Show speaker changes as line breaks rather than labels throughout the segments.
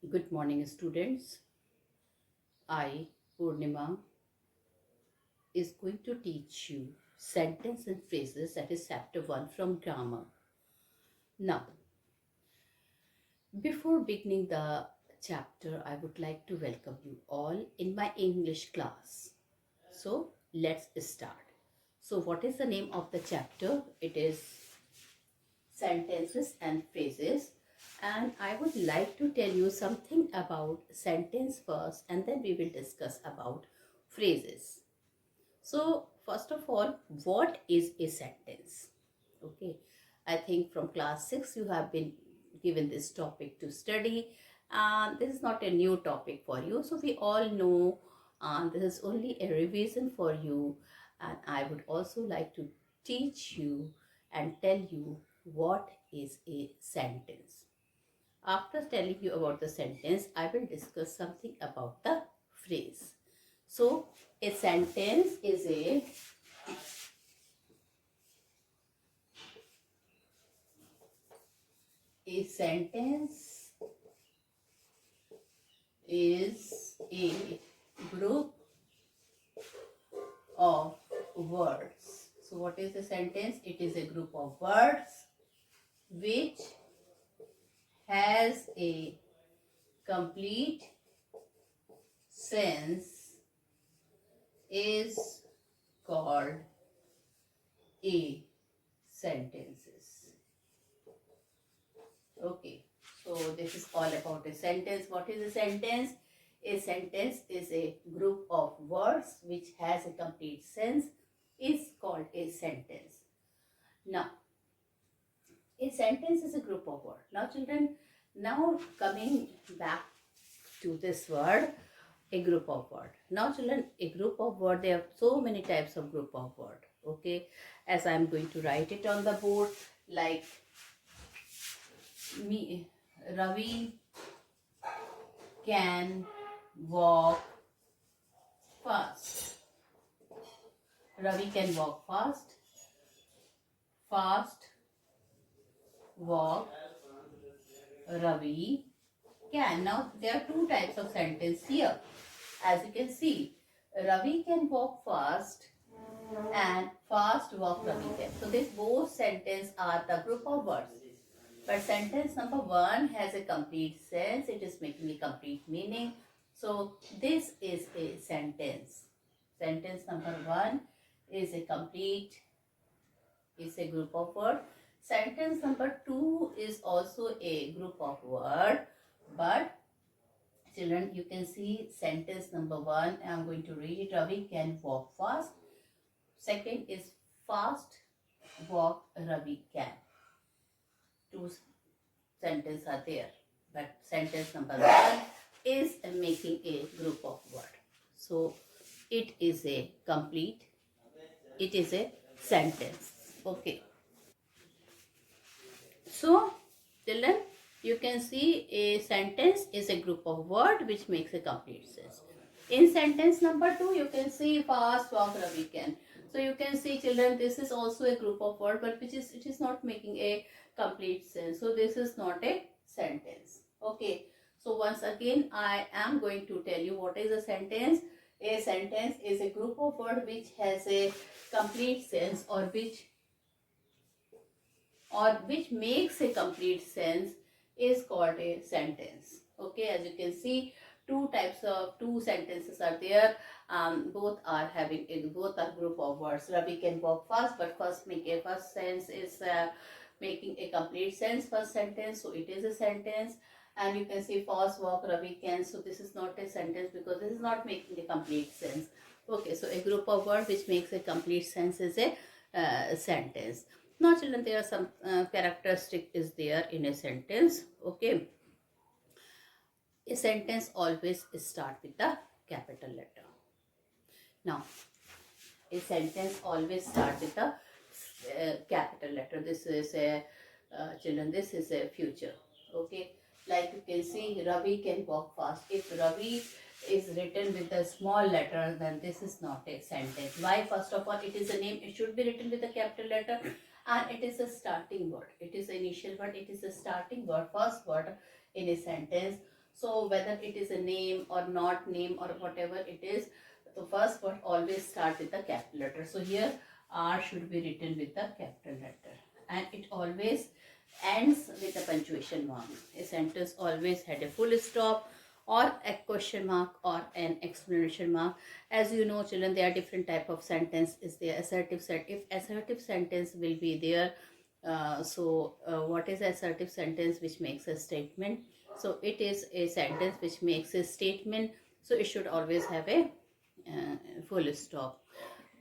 Good morning, students. I, Purnima, is going to teach you sentence and phrases, that is chapter 1 from grammar. Now, before beginning the chapter, I would like to welcome you all in my English class. So, let's start. So, what is the name of the chapter? It is sentences and phrases. And I would like to tell you something about sentence first, and then we will discuss about phrases. So, first of all, what is a sentence? Okay, I think from class 6 you have been given this topic to study, and this is not a new topic for you. So, we all know this is only a revision for you, and I would also like to teach you and tell you what is a sentence. After telling you about the sentence, I will discuss something about the phrase. So, a sentence is a sentence is a group of words. So, what is a sentence? It is a group of words which has a complete sense, is called a sentences. Okay, so this is all about a sentence. What is a sentence? A sentence is a group of words which has a complete sense, is called a sentence. Now, a sentence is a group of words. Now, children, now coming back to this word, a group of word. Now, children, a group of word, there are so many types of group of word. Okay, as I am going to write it on the board, like me, Ravi can walk fast. Ravi can walk fast. Fast walk Ravi can. Now there are two types of sentence here. As you can see, Ravi can walk fast and fast walk Ravi can. So these both sentences are the group of words. But sentence number 1 has a complete sense. It is making a complete meaning. So this is a sentence. Sentence number 1 is a complete, is a group of word. Sentence number 2 is also a group of word. But children, you can see sentence number 1. I am going to read it. Ravi can walk fast. Second is fast walk Ravi can. Two sentences are there, but sentence number 1 is making a group of word. So it is a complete, it is a sentence. Okay. So children, you can see a sentence is a group of word which makes a complete sense. In sentence number 2, you can see fast walk Ravi can. So you can see children, this is also a group of word, but it is not making a complete sense. So this is not a sentence. Okay. So once again, I am going to tell you what is a sentence. A sentence is a group of word which has a complete sense, or which makes a complete sense, is called a sentence. Okay, as you can see, two sentences are there. Both are group of words. Ravi can walk fast, but first sense is making a complete sense, first sentence, so it is a sentence. And you can see fast walk Ravi can, so this is not a sentence because this is not making a complete sense. Okay, so a group of words which makes a complete sense is a sentence. Now children, there are some characteristic is there in a sentence. Okay, a sentence always start with the capital letter. Now a sentence always start with the capital letter. This is a children, this is a future. Okay, like you can see, Ravi can walk fast. If Ravi is written with a small letter, then this is not a sentence. Why? First of all, it is a name, it should be written with a capital letter, and it is a starting word. It is an initial word, it is a starting word, first word in a sentence. So whether it is a name or not name or whatever it is, the first word always start with the capital letter. So here R should be written with the capital letter, and it always ends with a punctuation mark. A sentence always had a full stop or a question mark or an exclamation mark. As you know, children, there are different type of sentence. Is there assertive sentence? If assertive sentence will be there, what is assertive sentence which makes a statement? So it is a sentence which makes a statement, so it should always have a full stop.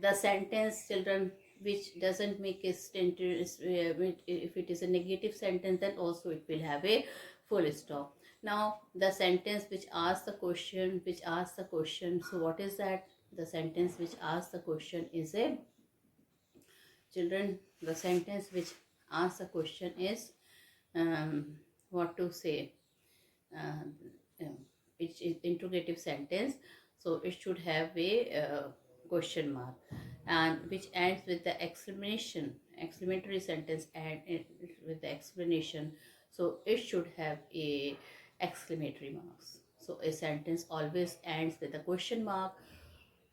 The sentence, children, which doesn't make a sentence, if it is a negative sentence, then also it will have a full stop. Now the sentence which asks the question, so what is that? The sentence which asks the question is a, children, the sentence which asks the question is, what to say, uh, it is interrogative sentence, so it should have a question mark, and which ends with the exclamatory sentence, and with the explanation, so it should have a exclamatory marks. So a sentence always ends with a question mark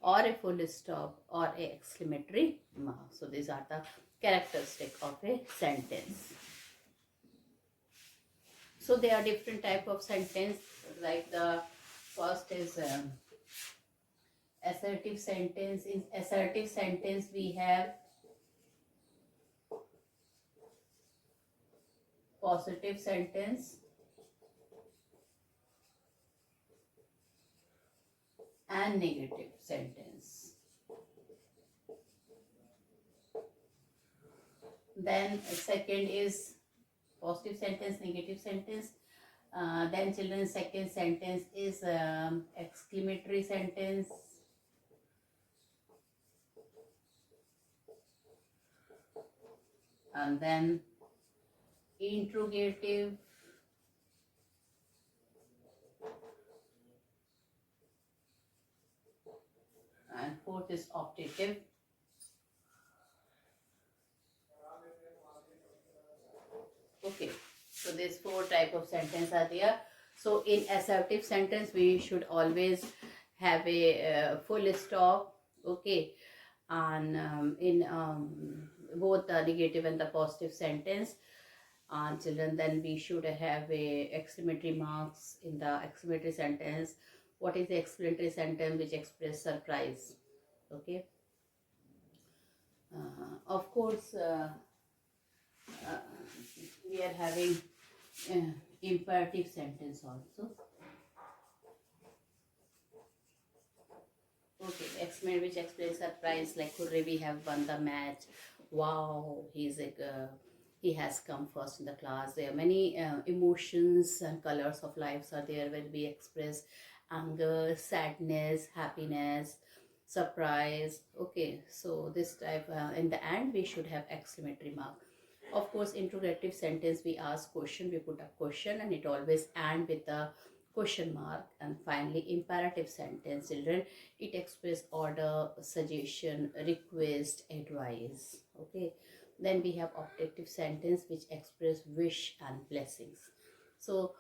or a full stop or a exclamatory mark. So these are the characteristic of a sentence. So there are different type of sentence, like the first is assertive sentence. In assertive sentence we have positive sentence and negative sentence. Then second is positive sentence, negative sentence. Then children, second sentence is exclamatory sentence. And then interrogative. And fourth is optative. Okay, so these four type of sentence are there. So in assertive sentence we should always have a full stop. Okay, and in both the negative and the positive sentence, children, then we should have a exclamatory marks in the exclamatory sentence. What is the exclamatory sentence? Which express surprise. Okay, of course we are having imperative sentence also. Okay, X-Men which explains surprise, like hooray, we have won the match. Wow, he has come first in the class. There are many emotions and colors of lives are there when we express anger, sadness, happiness, surprise. Okay, so this type in the end we should have exclamatory mark. Of course, interrogative sentence, we ask question, we put a question, and it always end with a question mark. And finally, imperative sentence, children, it express order, suggestion, request, advice. Okay, then we have optative sentence which express wish and blessings. So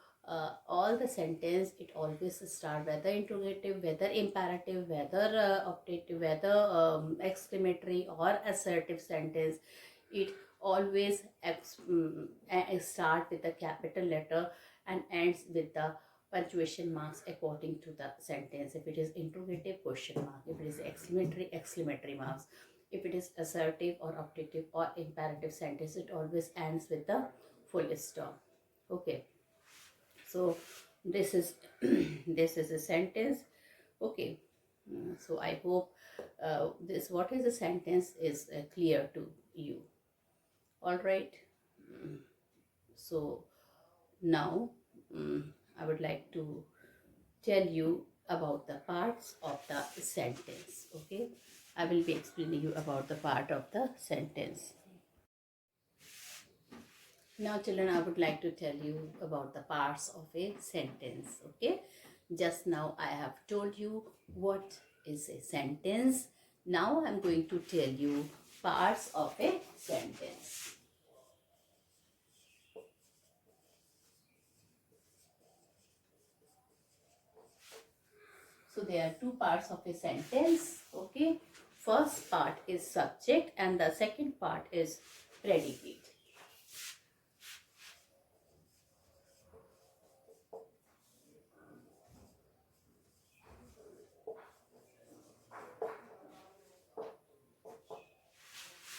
all the sentence, it always start whether interrogative, whether imperative, whether optative, whether exclamatory or assertive sentence, it always start with a capital letter and ends with the punctuation marks according to the sentence. If it is interrogative, question mark. If it is exclamatory, exclamatory marks. If it is assertive or optative or imperative sentence, it always ends with the full stop. Okay, so this is this is a sentence. Okay, so I hope this what is the sentence is clear to you. All right, so now I would like to tell you about the parts of the sentence. Okay, I will be explaining you about the part of the sentence. Now children, I would like to tell you about the parts of a sentence. Okay, just now I have told you what is a sentence. Now I'm going to tell you parts of a sentence. So there are two parts of a sentence. Okay, first part is subject and the second part is predicate.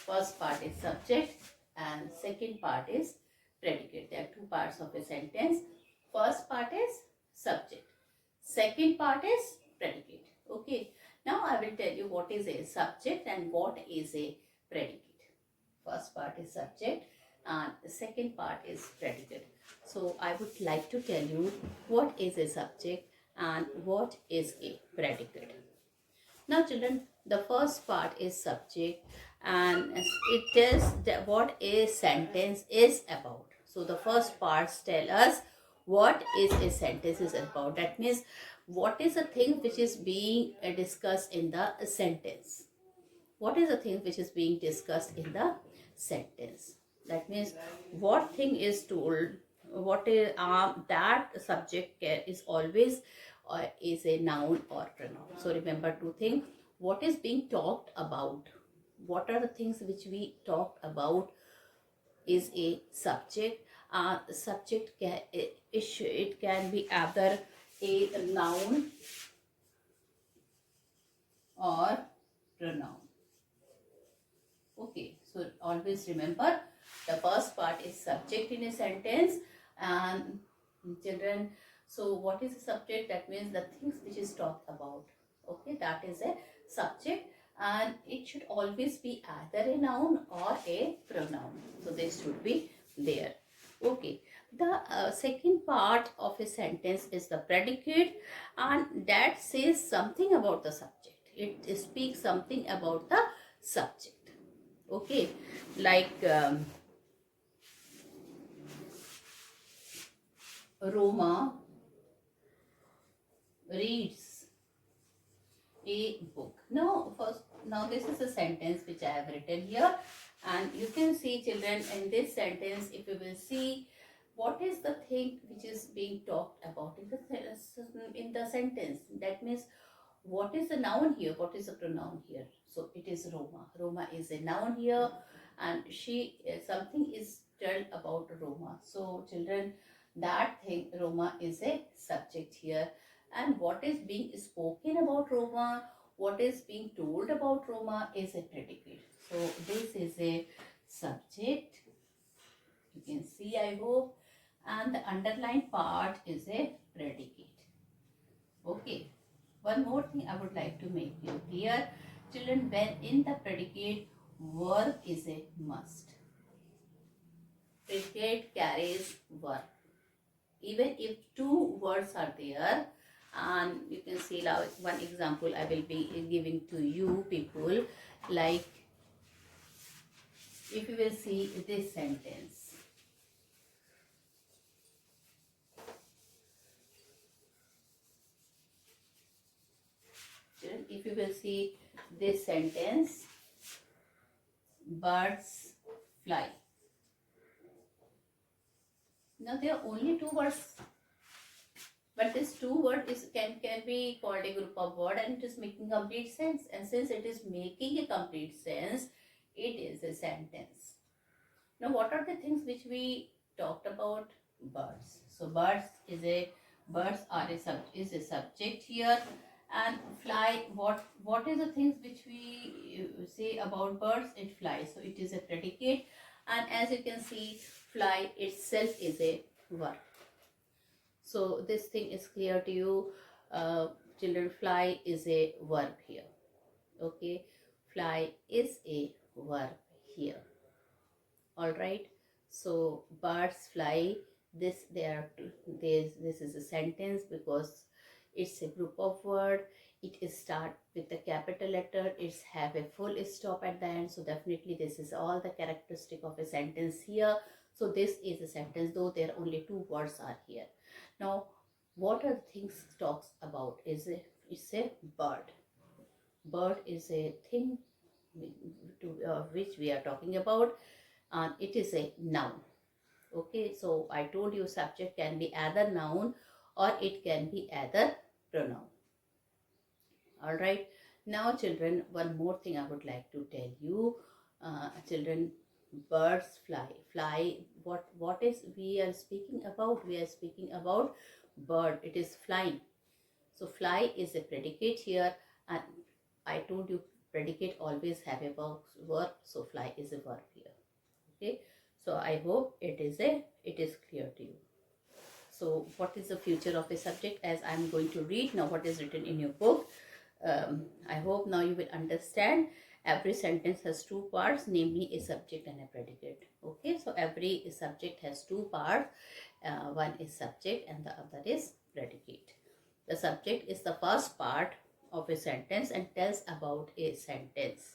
First part is subject and second part is predicate. There are two parts of a sentence. First part is subject. Second part is predicate. Okay. Now I will tell you what is a subject and what is a predicate. First part is subject and the second part is predicate. So I would like to tell you what is a subject and what is a predicate. Now children, the first part is subject and it tells that what a sentence is about. So the first parts tell us what is a sentence is about. That means what is the thing which is being discussed in the sentence. What is the thing which is being discussed in the sentence. That means what thing is told, what is that subject is always is a noun or pronoun. So remember two things. What is being talked about? What are the things which we talked about is a subject. Subject it can be either a noun or pronoun. Okay, so always remember the first part is subject in a sentence and children. So what is the subject? That means the things which is talked about. Okay, that is a subject and it should always be either a noun or a pronoun. So this should be there. Okay, the second part of a sentence is the predicate and that says something about the subject. It speaks something about the subject. Okay, like Roma reads a book. Now this is a sentence which I have written here and you can see children in this sentence, if you will see what is the thing which is being talked about in the sentence. That means what is the noun here, what is the pronoun here. So it is Roma. Roma is a noun here and she something is told about Roma. So children, that thing Roma is a subject here and what is being spoken about Roma, what is being told about Roma is a predicate. So this is a subject, you can see I hope, and the underlined part is a predicate. Okay. One more thing I would like to make you clear. Children, when in the predicate, verb is a must. Predicate carries verb. Even if two words are there, and you can see now one example I will be giving to you people, like if you will see this sentence. If you will see this sentence, birds fly. Now there are only two words, but this two word can be called a group of word and it is making complete sense. And since it is making a complete sense, it is a sentence. Now what are the things which we talked about? Birds. So birds is a subject here, and fly. What is the things which we say about birds? It flies. So it is a predicate, and as you can see, fly itself is a verb. So this thing is clear to you, children. Fly is a verb here. Okay, fly is a verb here. All right. So birds fly. This is a sentence because it's a group of word. It is start with the capital letter. It's have a full stop at the end. So definitely this is all the characteristic of a sentence here. So this is a sentence, though there are only two words are here. Now, what are the things talks about? It's a bird. Bird is a thing which we are talking about, and it is a noun. Okay, so I told you subject can be either noun or it can be either pronoun. All right. Now, children, one more thing I would like to tell you. Children, birds fly. Fly. What is we are speaking about? We are speaking about bird. It is flying. So fly is a predicate here, and I told you predicate always have a verb. So fly is a verb here. Okay. So I hope it is clear to you. So what is the future of a subject? As I am going to read now what is written in your book. I hope now you will understand. Every sentence has two parts, namely a subject and a predicate. Okay, so every subject has two parts. One is subject and the other is predicate. The subject is the first part of a sentence and tells about a sentence.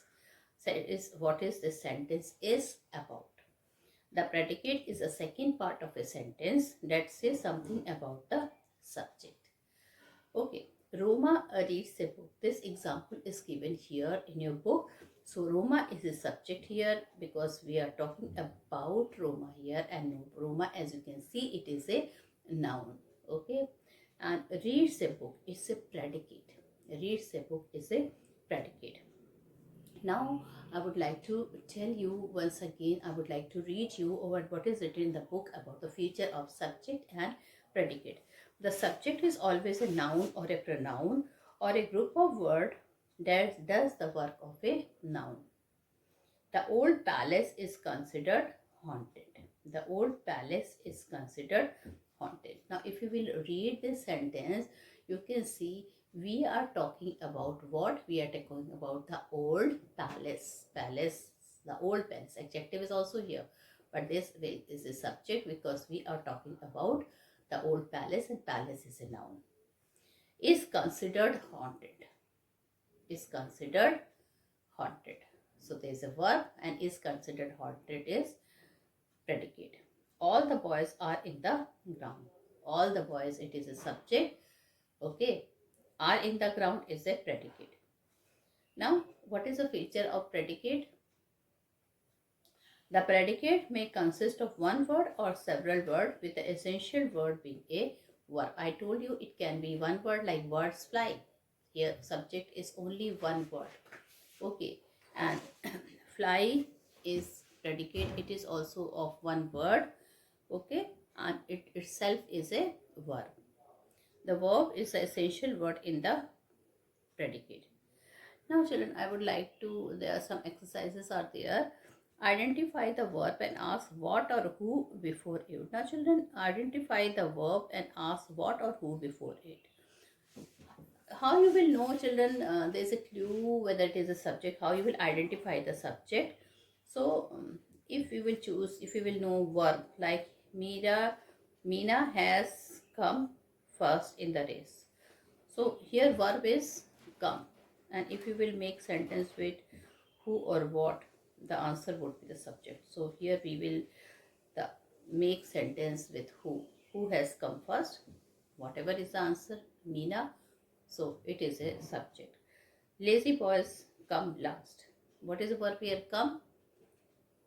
So it is what is the sentence is about. The predicate is a second part of a sentence that says something about the subject. Okay, Roma reads a book. This example is given here in your book. So Roma is a subject here because we are talking about Roma here, and Roma, as you can see, it is a noun. Okay, and reads a book is a predicate. Reads a book is a predicate. Now I would like to tell you once again, I would like to read you over what is written in the book about the feature of subject and predicate. The subject is always a noun or a pronoun or a group of words that does the work of a noun. The old palace is considered haunted. The old palace is considered haunted. Now if you will read this sentence, you can see we are talking about what? We are talking about the old palace. Palace, the old palace. Adjective is also here. But this is a subject because we are talking about the old palace, and palace is a noun. Is considered haunted. Is considered haunted. So there is a verb, and is considered haunted is predicate. All the boys are in the ground. All the boys, it is a subject. Okay. Are in the ground is a predicate. Now, what is the feature of predicate? The predicate may consist of one word or several words, with the essential word being a verb. I told you it can be one word, like birds fly. Here subject is only one word. Okay, and fly is predicate. It is also of one word. Okay, and it itself is a verb. The verb is the essential word in the predicate. Now children, I would like to, there are some exercises are there. Identify the verb and ask what or who before it. Now children, identify the verb and ask what or who before it. How you will know, children, there is a clue whether it is a subject, how you will identify the subject. So if you will choose, if you will know verb, like Meena has come first in the race. So here verb is come, and if you will make sentence with who or what, the answer would be the subject. So here we will make sentence with who has come first, whatever is the answer, Meena. So it is a subject. Lazy boys come last. What is the verb here? Come.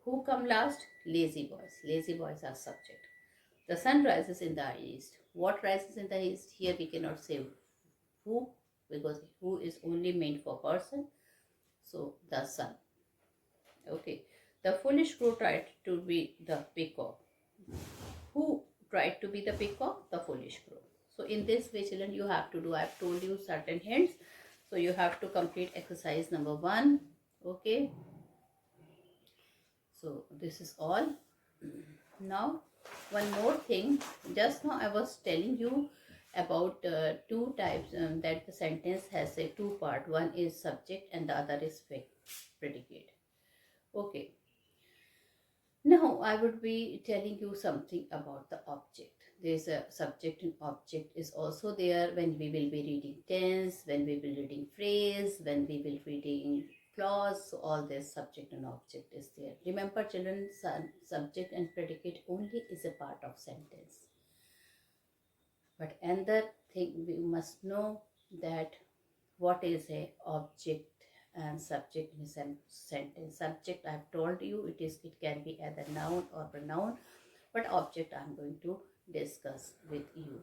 Who come last? Lazy boys. Lazy boys are subject. The sun rises in the east. What rises in the east? Here we cannot say who, because who is only meant for person. So the sun. Okay. The foolish crow tried to be the peacock. Who tried to be the peacock? The foolish crow. So in this way, children, you have to do, I have told you certain hints. So you have to complete exercise number 1. Okay. So this is all. Now one more thing. Just now I was telling you about two types, that the sentence has a two part. One is subject and the other is predicate. Okay. Now I would be telling you something about the object. There is a subject and object is also there when we will be reading tense, when we will be reading phrase, when we will be reading clause. So all this subject and object is there. Remember children, subject and predicate only is a part of sentence. But another thing we must know, that what is a object and subject in a sentence. Subject I have told you, it can be either noun or pronoun, but object I am going to discuss with you.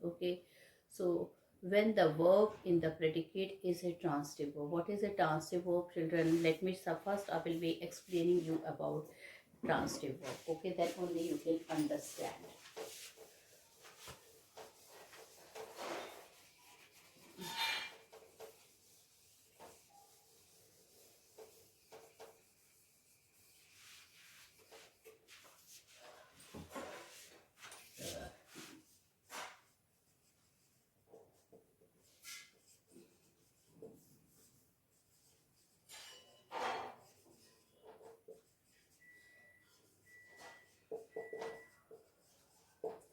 Okay, so when the verb in the predicate is a transitive verb. What is a transitive verb, children? Let me first I will be explaining you about transitive verb. Okay, then only you will understand.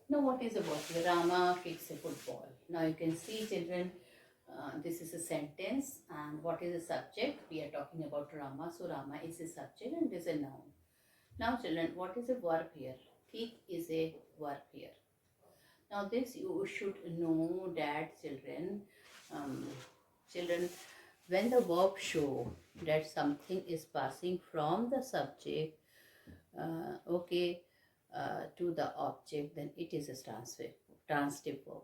Now, what is a verb? Rama kicks a football. Now, you can see, children, this is a sentence, and what is the subject? We are talking about Rama. So, Rama is a subject and is a noun. Now, children, what is a verb here? Kick is a verb here. Now, this you should know that, children. Children, when the verb show that something is passing from the subject, to the object, then it is a transitive verb.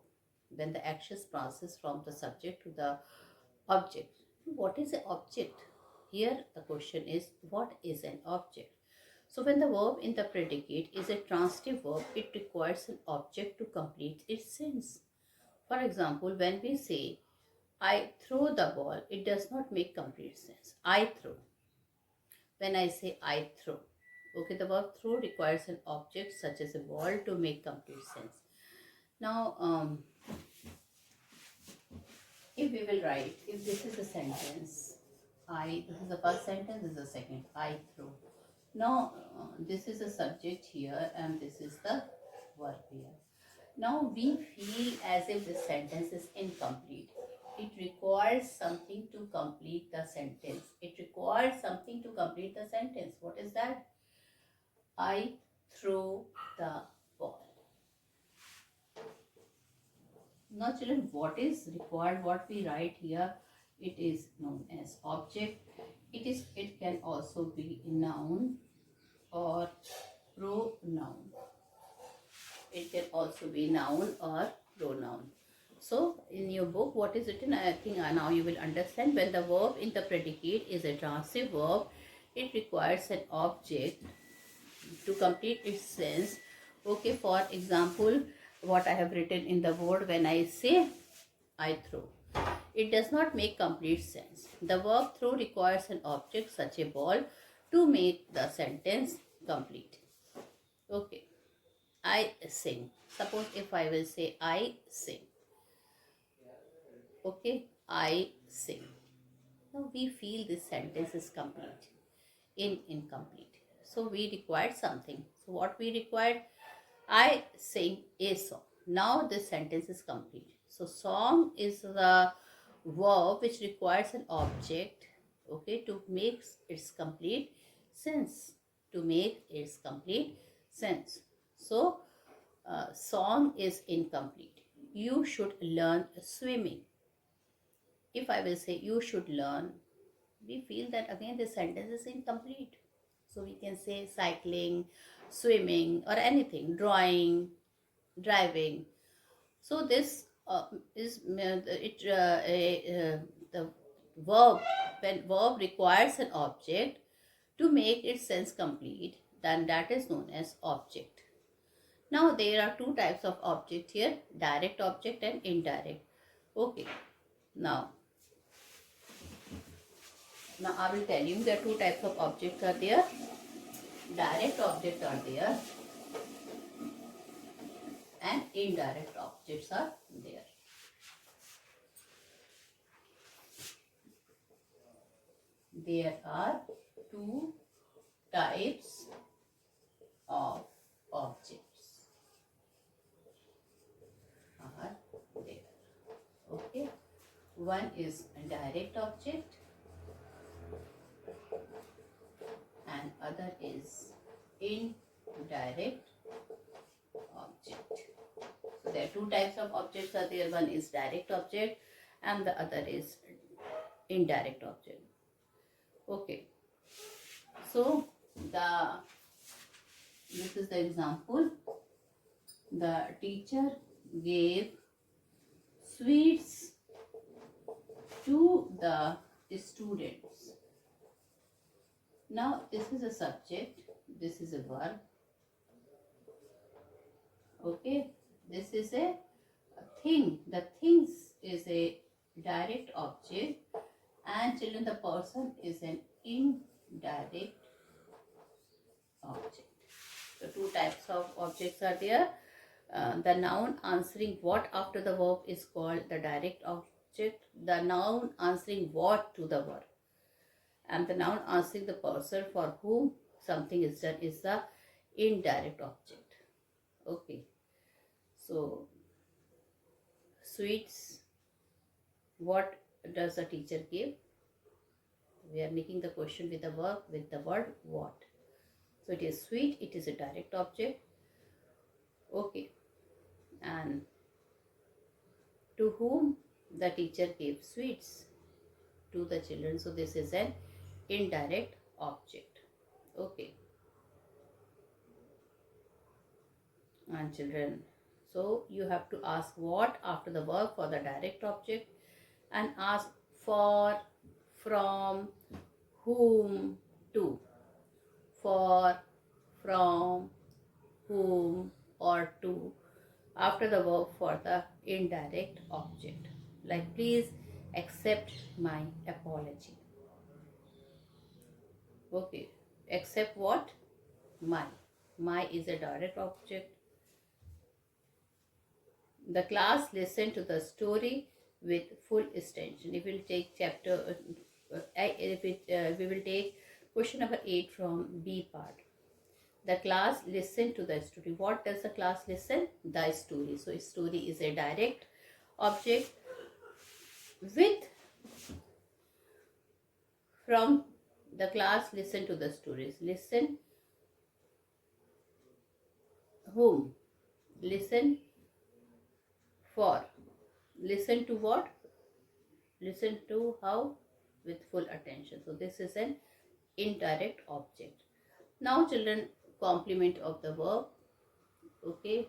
When the action passes from the subject to the object. What is an object? Here the question is, what is an object? So when the verb in the predicate is a transitive verb, it requires an object to complete its sense. For example, when we say, I throw the ball, it does not make complete sense. I throw. When I say I throw. Okay, the verb throw requires an object such as a ball to make complete sense. Now, if we will write, if this is a sentence, this is the first sentence, this is the second, I throw. Now, this is a subject here and this is the verb here. Now, we feel as if this sentence is incomplete. It requires something to complete the sentence. It requires something to complete the sentence. What is that? I throw the ball. Now, children, what is required? What we write here, it is known as object. It can also be a noun or pronoun. It can also be noun or pronoun. So, in your book, what is written? I think now you will understand. When the verb in the predicate is a transitive verb, it requires an object to complete its sense. Okay, for example, what I have written in the board, when I say I throw, it does not make complete sense. The verb throw requires an object such a ball to make the sentence complete. Okay, I sing. Suppose if I will say I sing. Okay, I sing. Now we feel this sentence is complete, incomplete. So we required something. So what we required? I sing a song. Now this sentence is complete. So song is the verb which requires an object, okay, to make its complete sense. To make its complete sense. So song is incomplete. You should learn swimming. If I will say you should learn, we feel that again the sentence is incomplete. So we can say cycling, swimming, or anything, drawing, driving. So this is the verb. When verb requires an object to make its sense complete, then that is known as object. Now there are two types of object here: direct object and indirect. Okay. Now I will tell you there are two types of objects are there. Direct objects are there and indirect objects are there. There are two types of objects are there. Okay. One is a direct object and other is indirect object. So there are two types of objects are there. One is direct object and the other is indirect object. Okay. So this is the example. The teacher gave sweets to the students. Now this is a subject, this is a verb. Okay, this is a thing. The things is a direct object, and children, the person is an indirect object. So two types of objects are there. The noun answering what after the verb is called the direct object. The noun answering what to the verb, and the noun answering the person for whom something is done is the indirect object. Okay, so sweets, what does the teacher give? We are making the question with the verb, with the word what. So it is sweet, it is a direct object. Okay, and to whom the teacher gave sweets? To the children. So this is an indirect object. Okay, and children, so you have to ask what after the verb for the direct object, and ask for, from, whom, to. For, from, whom, or to after the verb for the indirect object. Like, please accept my apology. Okay, accept what? My. My is a direct object. The class listened to the story with full attention. We will take we will take question number 8 from B part. The class listened to the story. What does the class listen? The story. So story is a direct object with, from. The class listen to the stories. Listen whom? Listen for. Listen to what? Listen to how? With full attention. So this is an indirect object. Now children, complement of the verb. Okay,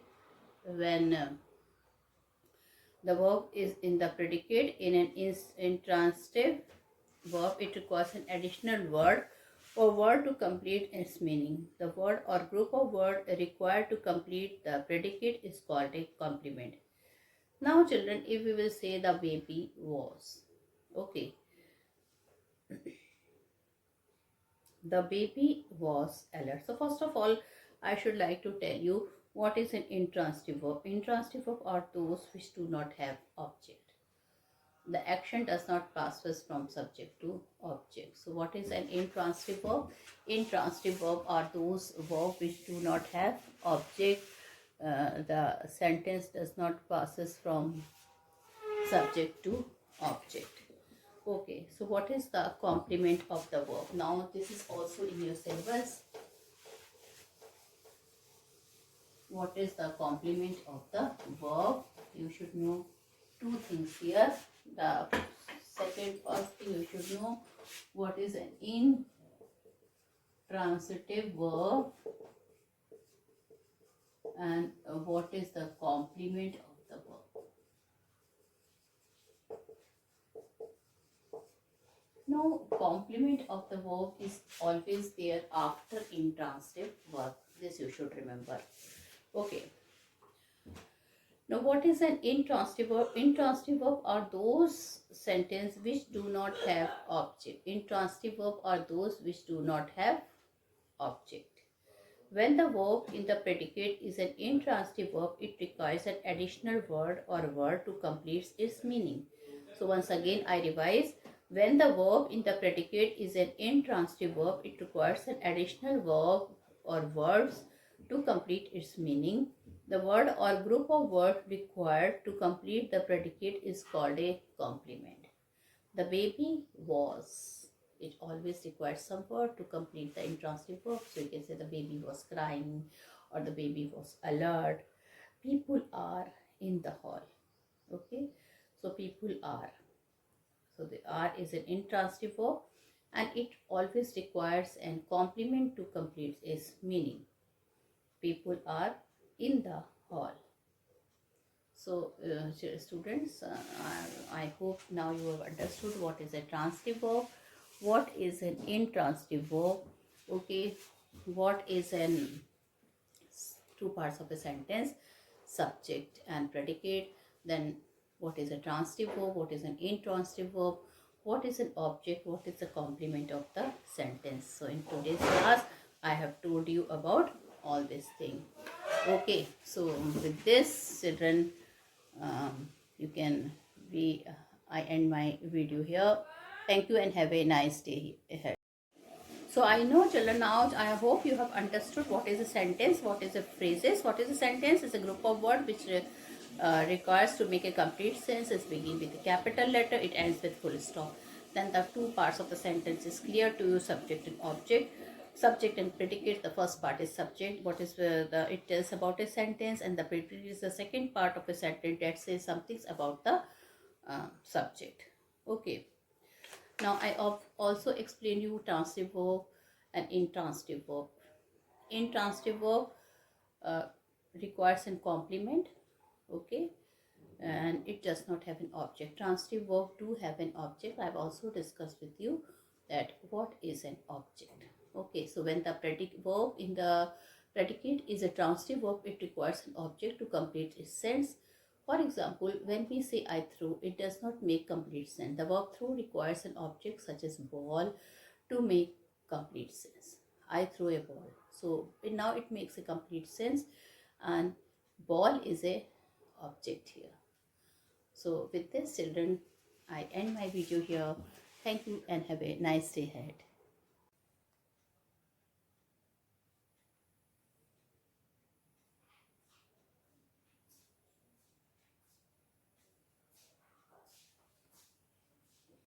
when the verb is in the predicate in an intransitive verb, it requires an additional word or word to complete its meaning. The word or group of words required to complete the predicate is called a complement. Now children, if we will say the baby was. Okay, the baby was alert. So first of all, I should like to tell you what is an intransitive verb. Intransitive verb are those which do not have object. The action does not pass from subject to object. So what is an intransitive verb? Intransitive verb are those verbs which do not have object. The sentence does not passes from subject to object. Okay, so what is the complement of the verb? Now this is also in your syllabus. What is the complement of the verb? You should know two things here. The first thing you should know, what is an intransitive verb and what is the complement of the verb. Now, complement of the verb is always there after intransitive verb. This you should remember. Okay. Now, what is an intransitive verb? Intransitive verb are those sentences which do not have object. Intransitive verb are those which do not have object. When the verb in the predicate is an intransitive verb, it requires an additional word or word to complete its meaning. So once again I revise. When the verb in the predicate is an intransitive verb, it requires an additional verb or words to complete its meaning. The word or group of words required to complete the predicate is called a complement. The baby was. It always requires some word to complete the intransitive verb. So you can say the baby was crying or the baby was alert. People are in the hall. Okay. So people are. So the are is an intransitive verb and it always requires a complement to complete its meaning. People are in the hall. So students, I hope now you have understood what is a transitive verb, what is an intransitive verb, okay, what is an two parts of a sentence, subject and predicate, then what is a transitive verb, what is an intransitive verb, what is an object, what is the complement of the sentence. So in today's class I have told you about all these things. Okay, so with this children, you can be I end my video here. Thank you and have a nice day ahead. So I know children, now I hope you have understood what is a sentence, what is a phrases. What is a sentence? Is a group of words which requires to make a complete sentence. It begins with a capital letter, it ends with full stop. Then the two parts of the sentence is clear to you, subject and object. Subject and predicate. The first part is subject, what is it tells about a sentence, and the predicate is the second part of a sentence that says something about the subject. Okay. Now I also explain you transitive verb and intransitive verb. Intransitive verb uh, requires a complement, okay, and it does not have an object. Transitive verb do have an object. I have also discussed with you that what is an object. Okay, so when the verb in the predicate is a transitive verb, it requires an object to complete its sense. For example, when we say I threw, it does not make complete sense. The verb throw requires an object such as ball to make complete sense. I throw a ball. So now it makes a complete sense, and ball is a object here. So with this children, I end my video here. Thank you and have a nice day ahead.